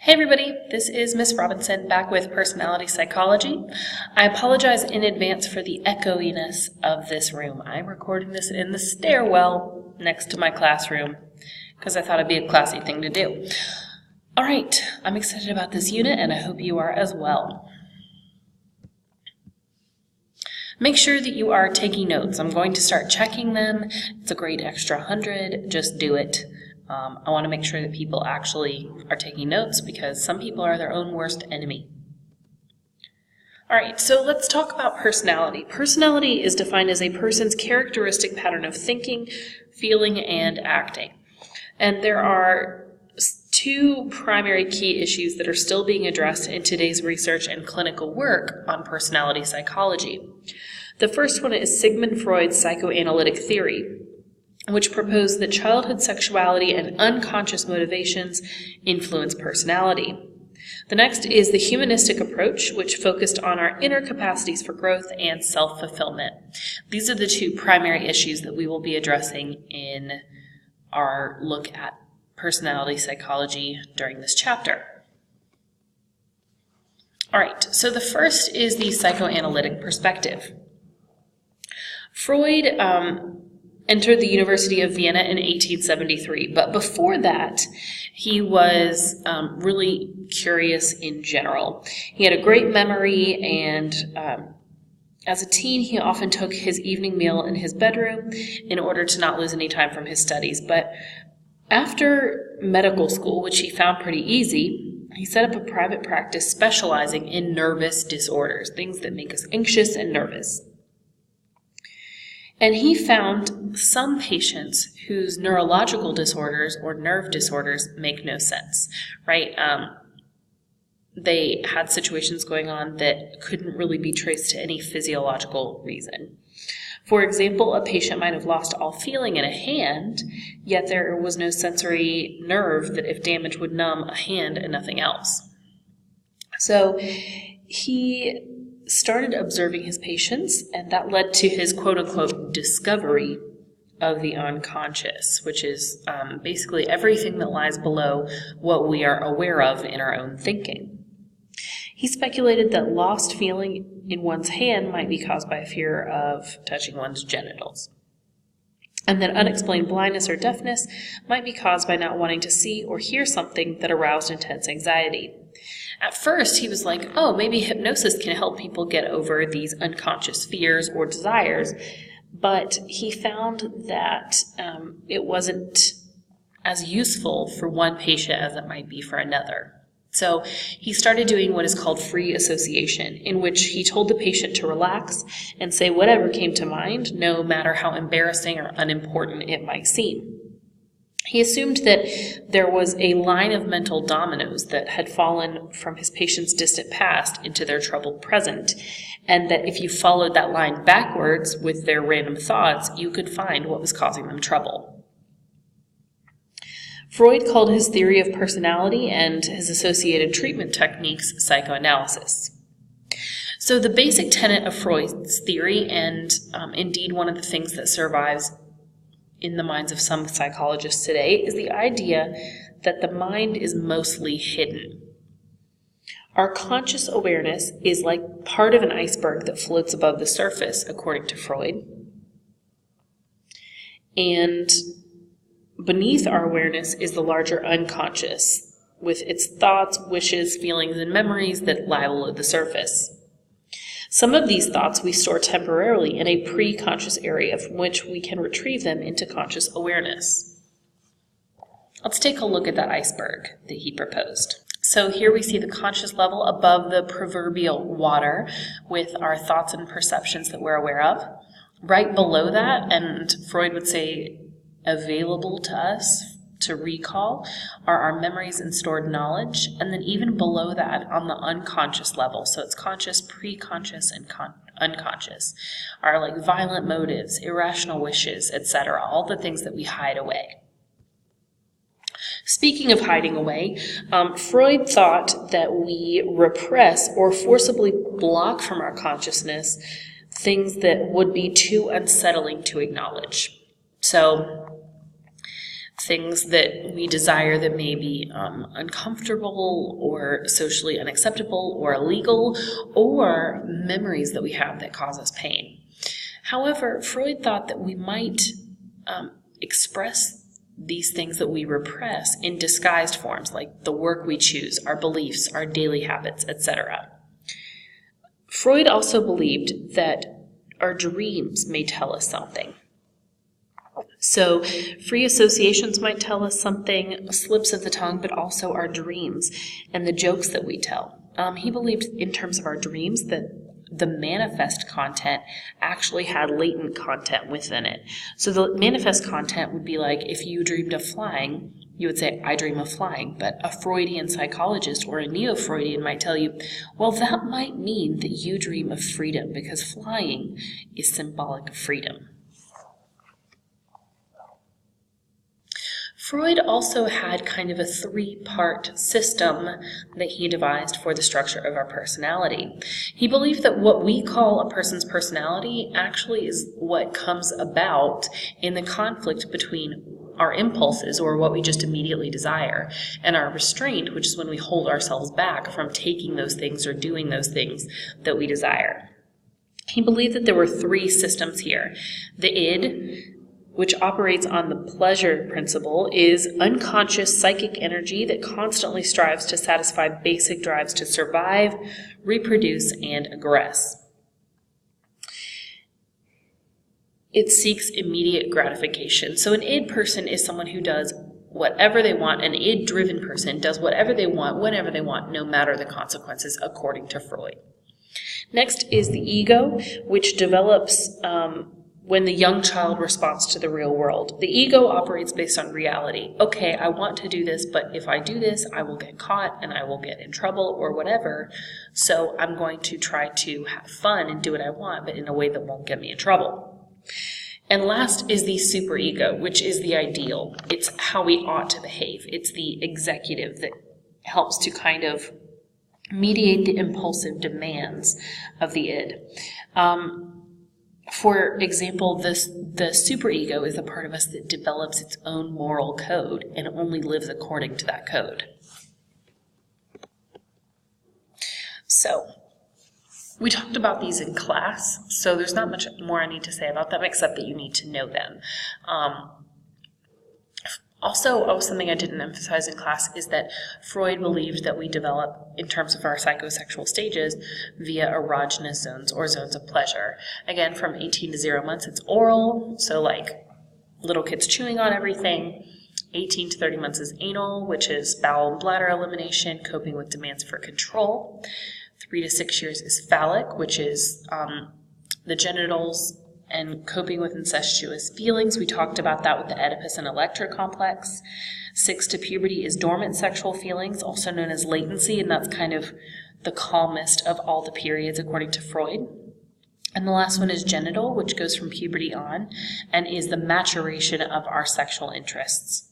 Hey everybody, this is Miss Robinson back with Personality Psychology. I apologize in advance for the echoiness of this room. I'm recording this in the stairwell next to my classroom because I thought it'd be a classy thing to do. Alright, I'm excited about this unit and I hope you are as well. Make sure that you are taking notes. I'm going to start checking them. It's a great extra 100, just do it. I want to make sure that people actually are taking notes because some people are their own worst enemy. Alright, so let's talk about personality. Personality is defined as a person's characteristic pattern of thinking, feeling, and acting. And there are two primary key issues that are still being addressed in today's research and clinical work on personality psychology. The first one is Sigmund Freud's psychoanalytic theory, which proposed that childhood sexuality and unconscious motivations influence personality. The next is the humanistic approach, which focused on our inner capacities for growth and self-fulfillment. These are the two primary issues that we will be addressing in our look at personality psychology during this chapter. All right, so the first is the psychoanalytic perspective. Freud entered the University of Vienna in 1873, but before that, he was really curious in general. He had a great memory, and as a teen, he often took his evening meal in his bedroom in order to not lose any time from his studies. But after medical school, which he found pretty easy, he set up a private practice specializing in nervous disorders, things that make us anxious and nervous. And he found some patients whose neurological disorders or nerve disorders make no sense, right? They had situations going on that couldn't really be traced to any physiological reason. For example, a patient might have lost all feeling in a hand, yet there was no sensory nerve that if damaged would numb a hand and nothing else. So he started observing his patients, and that led to his quote-unquote discovery of the unconscious, which is basically everything that lies below what we are aware of in our own thinking. He speculated that lost feeling in one's hand might be caused by a fear of touching one's genitals, and that unexplained blindness or deafness might be caused by not wanting to see or hear something that aroused intense anxiety. At first, he was like, oh, maybe hypnosis can help people get over these unconscious fears or desires, but he found that it wasn't as useful for one patient as it might be for another. So he started doing what is called free association, in which he told the patient to relax and say whatever came to mind, no matter how embarrassing or unimportant it might seem. He assumed that there was a line of mental dominoes that had fallen from his patient's distant past into their troubled present, and that if you followed that line backwards with their random thoughts, you could find what was causing them trouble. Freud called his theory of personality and his associated treatment techniques psychoanalysis. So the basic tenet of Freud's theory, and indeed one of the things that survives in the minds of some psychologists today, is the idea that the mind is mostly hidden. Our conscious awareness is like part of an iceberg that floats above the surface, according to Freud. And beneath our awareness is the larger unconscious, with its thoughts, wishes, feelings, and memories that lie below the surface. Some of these thoughts we store temporarily in a pre-conscious area from which we can retrieve them into conscious awareness. Let's take a look at that iceberg that he proposed. So here we see the conscious level above the proverbial water with our thoughts and perceptions that we're aware of. Right below that, and Freud would say available to us to recall, are our memories and stored knowledge, and then even below that on the unconscious level, so it's conscious, pre-conscious, and unconscious, are like violent motives, irrational wishes, etc., all the things that we hide away. Speaking of hiding away, Freud thought that we repress or forcibly block from our consciousness things that would be too unsettling to acknowledge. So things that we desire that may be uncomfortable or socially unacceptable or illegal, or memories that we have that cause us pain. However, Freud thought that we might express these things that we repress in disguised forms, like the work we choose, our beliefs, our daily habits, etc. Freud also believed that our dreams may tell us something. So free associations might tell us something, slips of the tongue, but also our dreams and the jokes that we tell. He believed in terms of our dreams that the manifest content actually had latent content within it. So the manifest content would be like, if you dreamed of flying, you would say, I dream of flying. But a Freudian psychologist or a neo-Freudian might tell you, well, that might mean that you dream of freedom, because flying is symbolic of freedom. Freud also had kind of a three-part system that he devised for the structure of our personality. He believed that what we call a person's personality actually is what comes about in the conflict between our impulses, or what we just immediately desire, and our restraint, which is when we hold ourselves back from taking those things or doing those things that we desire. He believed that there were three systems here. The id, which operates on the pleasure principle, is unconscious psychic energy that constantly strives to satisfy basic drives to survive, reproduce, and aggress. It seeks immediate gratification. So an id person is someone who does whatever they want. An id-driven person does whatever they want, whenever they want, no matter the consequences, according to Freud. Next is the ego, which develops when the young child responds to the real world. The ego operates based on reality. Okay, I want to do this, but if I do this, I will get caught and I will get in trouble or whatever. So I'm going to try to have fun and do what I want, but in a way that won't get me in trouble. And last is the superego, which is the ideal. It's how we ought to behave. It's the executive that helps to kind of mediate the impulsive demands of the id. For example, the superego is the part of us that develops its own moral code and only lives according to that code. So, we talked about these in class, so there's not much more I need to say about them except that you need to know them. Also, something I didn't emphasize in class is that Freud believed that we develop, in terms of our psychosexual stages, via erogenous zones or zones of pleasure. Again, from 18 to 0 months, it's oral, so like little kids chewing on everything. 18 to 30 months is anal, which is bowel and bladder elimination, coping with demands for control. 3 to 6 years is phallic, which is the genitals and coping with incestuous feelings. We talked about that with the Oedipus and Electra complex. 6 to puberty is dormant sexual feelings, also known as latency, and that's kind of the calmest of all the periods according to Freud. And the last one is genital, which goes from puberty on and is the maturation of our sexual interests.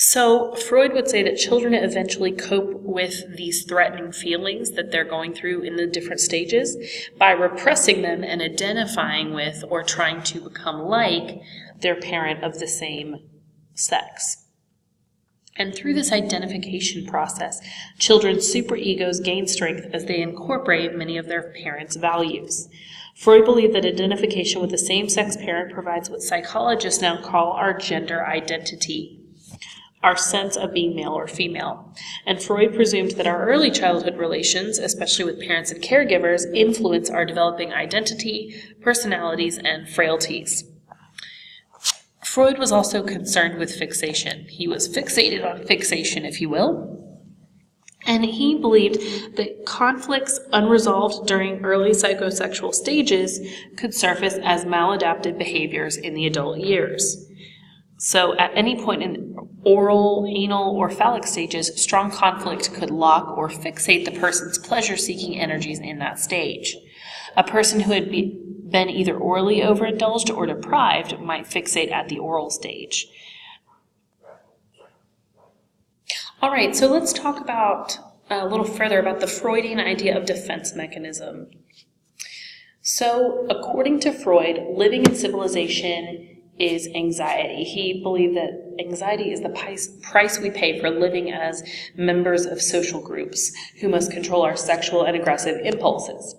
So Freud would say that children eventually cope with these threatening feelings that they're going through in the different stages by repressing them and identifying with or trying to become like their parent of the same sex. And through this identification process, children's superegos gain strength as they incorporate many of their parents' values. Freud believed that identification with the same-sex parent provides what psychologists now call our gender identity, our sense of being male or female. And Freud presumed that our early childhood relations, especially with parents and caregivers, influence our developing identity, personalities, and frailties. Freud was also concerned with fixation. He was fixated on fixation, if you will. And he believed that conflicts unresolved during early psychosexual stages could surface as maladaptive behaviors in the adult years. So at any point in oral, anal, or phallic stages, strong conflict could lock or fixate the person's pleasure-seeking energies in that stage. A person who had been either orally overindulged or deprived might fixate at the oral stage. All right, so let's talk about a little further about the Freudian idea of defense mechanism. So, according to Freud, living in civilization is anxiety. He believed that anxiety is the price we pay for living as members of social groups who must control our sexual and aggressive impulses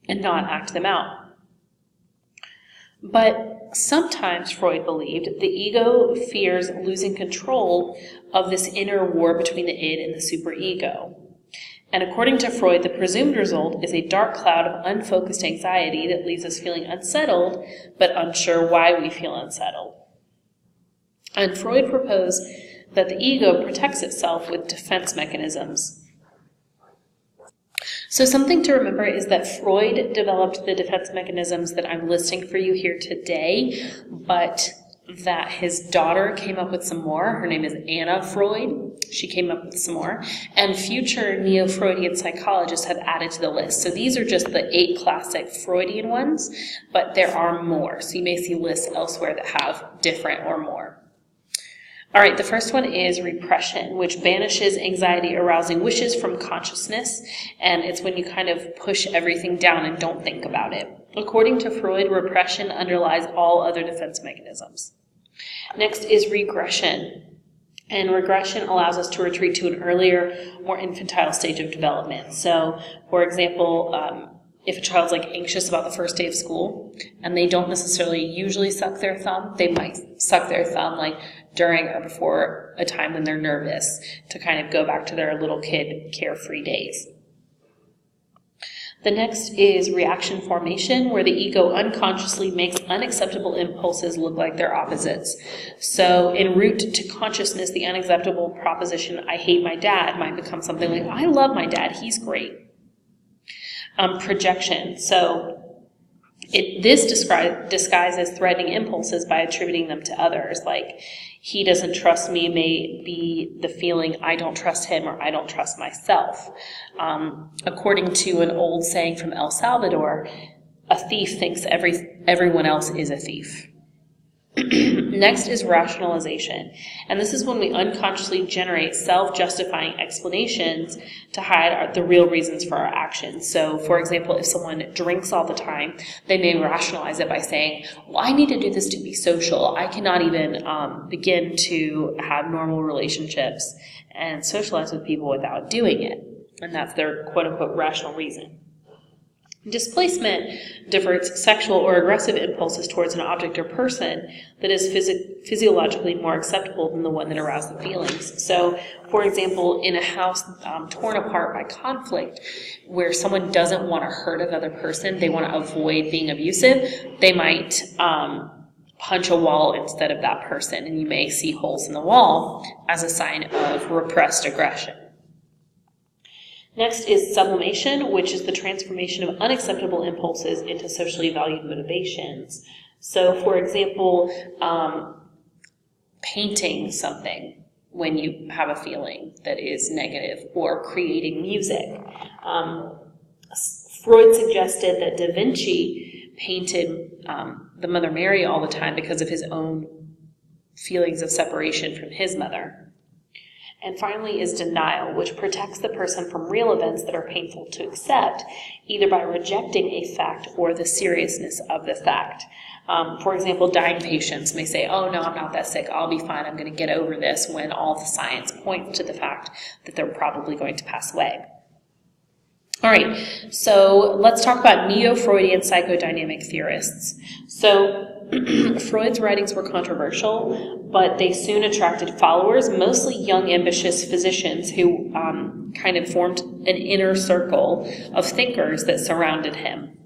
and not act them out. But sometimes Freud believed the ego fears losing control of this inner war between the id and the superego. And according to Freud, the presumed result is a dark cloud of unfocused anxiety that leaves us feeling unsettled, but unsure why we feel unsettled. And Freud proposed that the ego protects itself with defense mechanisms. So something to remember is that Freud developed the defense mechanisms that I'm listing for you here today, but that his daughter came up with some more. Her name is Anna Freud. She came up with some more. And future neo-Freudian psychologists have added to the list. So these are just the 8 classic Freudian ones, but there are more. So you may see lists elsewhere that have different or more. All right, the first one is repression, which banishes anxiety-arousing wishes from consciousness, and it's when you kind of push everything down and don't think about it. According to Freud, repression underlies all other defense mechanisms. Next is regression, and regression allows us to retreat to an earlier, more infantile stage of development. So, for example, if a child's anxious about the first day of school and they don't necessarily usually suck their thumb, they might suck their thumb during or before a time when they're nervous to kind of go back to their little kid carefree days. The next is reaction formation, where the ego unconsciously makes unacceptable impulses look like their opposites. So en route to consciousness, the unacceptable proposition, I hate my dad, might become something like, I love my dad, he's great. Projection. So this disguises threatening impulses by attributing them to others. Like, he doesn't trust me may be the feeling I don't trust him or I don't trust myself. According to an old saying from El Salvador, a thief thinks everyone else is a thief. Next is rationalization, and this is when we unconsciously generate self-justifying explanations to hide the real reasons for our actions. So, for example, if someone drinks all the time, they may rationalize it by saying, well, I need to do this to be social. I cannot even begin to have normal relationships and socialize with people without doing it. And that's their quote-unquote rational reason. Displacement diverts sexual or aggressive impulses towards an object or person that is physiologically more acceptable than the one that aroused the feelings. So, for example, in a house torn apart by conflict, where someone doesn't want to hurt another person, they want to avoid being abusive, they might punch a wall instead of that person, and you may see holes in the wall as a sign of repressed aggression. Next is sublimation, which is the transformation of unacceptable impulses into socially valued motivations. So, for example, painting something when you have a feeling that is negative, or creating music. Freud suggested that Da Vinci painted the Mother Mary all the time because of his own feelings of separation from his mother. And finally is denial, which protects the person from real events that are painful to accept, either by rejecting a fact or the seriousness of the fact. For example, dying patients may say, oh, no, I'm not that sick, I'll be fine, I'm going to get over this, when all the science points to the fact that they're probably going to pass away. All right, so let's talk about neo-Freudian psychodynamic theorists. So Freud's writings were controversial, but they soon attracted followers, mostly young, ambitious physicians who kind of formed an inner circle of thinkers that surrounded him.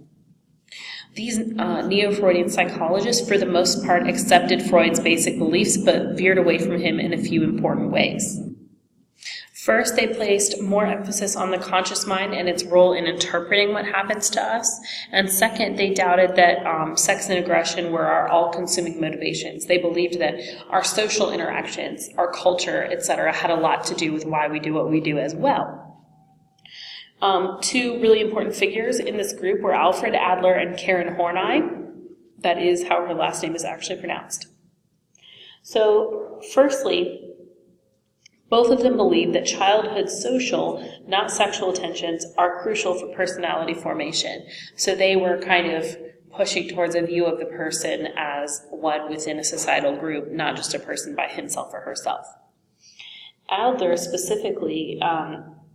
These neo-Freudian psychologists, for the most part, accepted Freud's basic beliefs, but veered away from him in a few important ways. First, they placed more emphasis on the conscious mind and its role in interpreting what happens to us. And second, they doubted that sex and aggression were our all-consuming motivations. They believed that our social interactions, our culture, etc., had a lot to do with why we do what we do as well. Two really important figures in this group were Alfred Adler and Karen Horney. That is how her last name is actually pronounced. So, firstly, Both of them believe that childhood social, not sexual attentions, are crucial for personality formation. So they were kind of pushing towards a view of the person as one within a societal group, not just a person by himself or herself. Adler specifically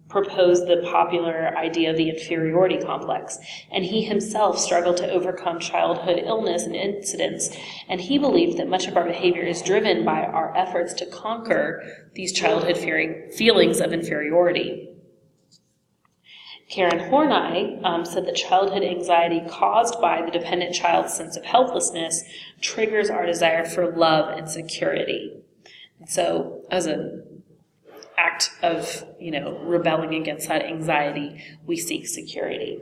proposed the popular idea of the inferiority complex, and he himself struggled to overcome childhood illness and incidents, and he believed that much of our behavior is driven by our efforts to conquer these childhood feelings of inferiority. Karen Horney said that childhood anxiety caused by the dependent child's sense of helplessness triggers our desire for love and security. And so as an act of, rebelling against that anxiety, we seek security.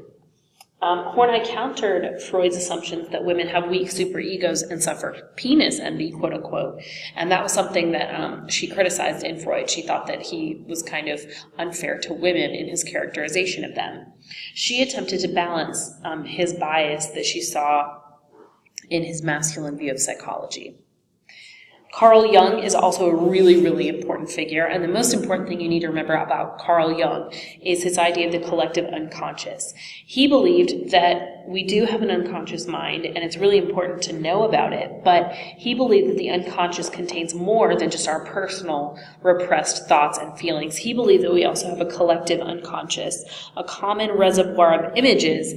Horney countered Freud's assumptions that women have weak superegos and suffer penis envy, quote unquote. And that was something that she criticized in Freud. She thought that he was kind of unfair to women in his characterization of them. She attempted to balance his bias that she saw in his masculine view of psychology. Carl Jung is also a really, really important figure, and the most important thing you need to remember about Carl Jung is his idea of the collective unconscious. He believed that we do have an unconscious mind, and it's really important to know about it, but he believed that the unconscious contains more than just our personal repressed thoughts and feelings. He believed that we also have a collective unconscious, a common reservoir of images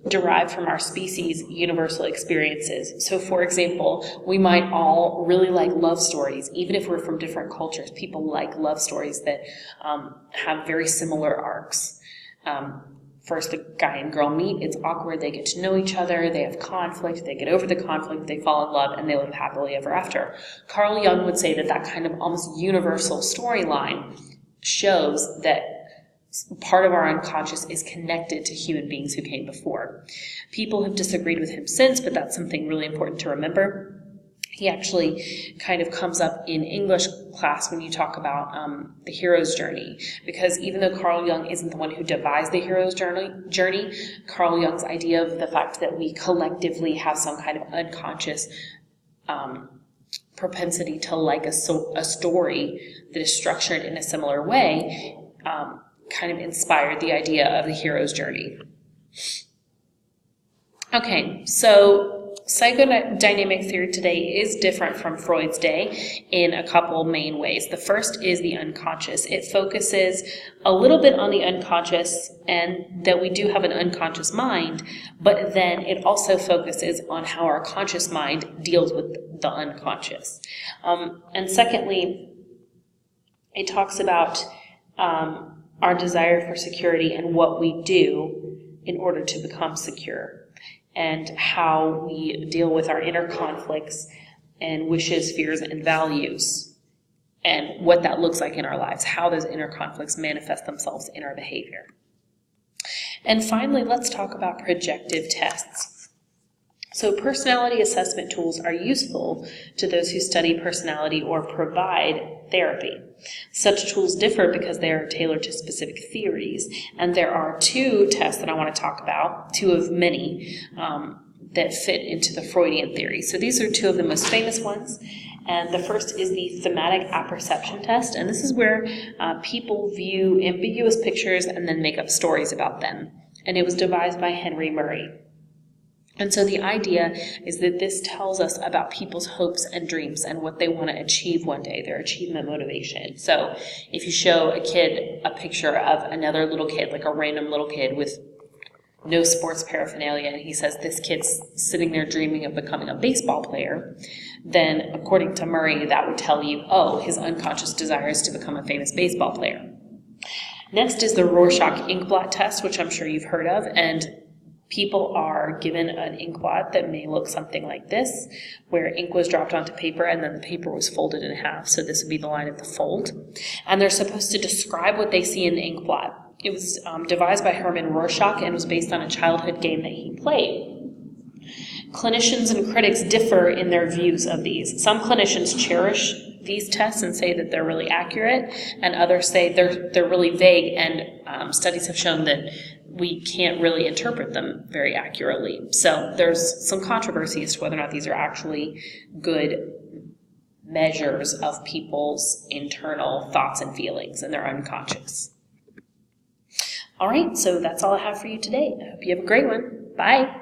derived from our species' universal experiences. So, for example, we might all really like love stories, even if we're from different cultures. People like love stories that have very similar arcs. First, the guy and girl meet, it's awkward, they get to know each other, they have conflict, they get over the conflict, they fall in love, and they live happily ever after. Carl Jung would say that that kind of almost universal storyline shows that part of our unconscious is connected to human beings who came before. People have disagreed with him since, but that's something really important to remember. He actually kind of comes up in English class when you talk about the hero's journey, because even though Carl Jung isn't the one who devised the hero's journey, Carl Jung's idea of the fact that we collectively have some kind of unconscious propensity to like a story that is structured in a similar way kind of inspired the idea of the hero's journey. Okay, so psychodynamic theory today is different from Freud's day in a couple main ways. The first is the unconscious. It focuses a little bit on the unconscious and that we do have an unconscious mind, but then it also focuses on how our conscious mind deals with the unconscious. And secondly, it talks about our desire for security and what we do in order to become secure, and how we deal with our inner conflicts and wishes, fears, and values, and what that looks like in our lives, how those inner conflicts manifest themselves in our behavior. And finally, let's talk about projective tests. So personality assessment tools are useful to those who study personality or provide therapy. Such tools differ because they are tailored to specific theories, and there are two tests that I want to talk about, two of many, that fit into the Freudian theory. So these are two of the most famous ones, and the first is the thematic apperception test, and this is where people view ambiguous pictures and then make up stories about them, and it was devised by Henry Murray. And so the idea is that this tells us about people's hopes and dreams and what they want to achieve one day, their achievement motivation. So if you show a kid a picture of another little kid, like a random little kid with no sports paraphernalia, and he says this kid's sitting there dreaming of becoming a baseball player, then according to Murray, that would tell you, oh, his unconscious desire is to become a famous baseball player. Next is the Rorschach inkblot test, which I'm sure you've heard of, and people are given an inkblot that may look something like this, where ink was dropped onto paper and then the paper was folded in half. So this would be the line of the fold. And they're supposed to describe what they see in the inkblot. It was devised by Herman Rorschach and was based on a childhood game that he played. Clinicians and critics differ in their views of these. Some clinicians cherish these tests and say that they're really accurate, and others say they're really vague, and studies have shown that we can't really interpret them very accurately. So there's some controversy as to whether or not these are actually good measures of people's internal thoughts and feelings and their unconscious. All right, so that's all I have for you today. I hope you have a great one. Bye.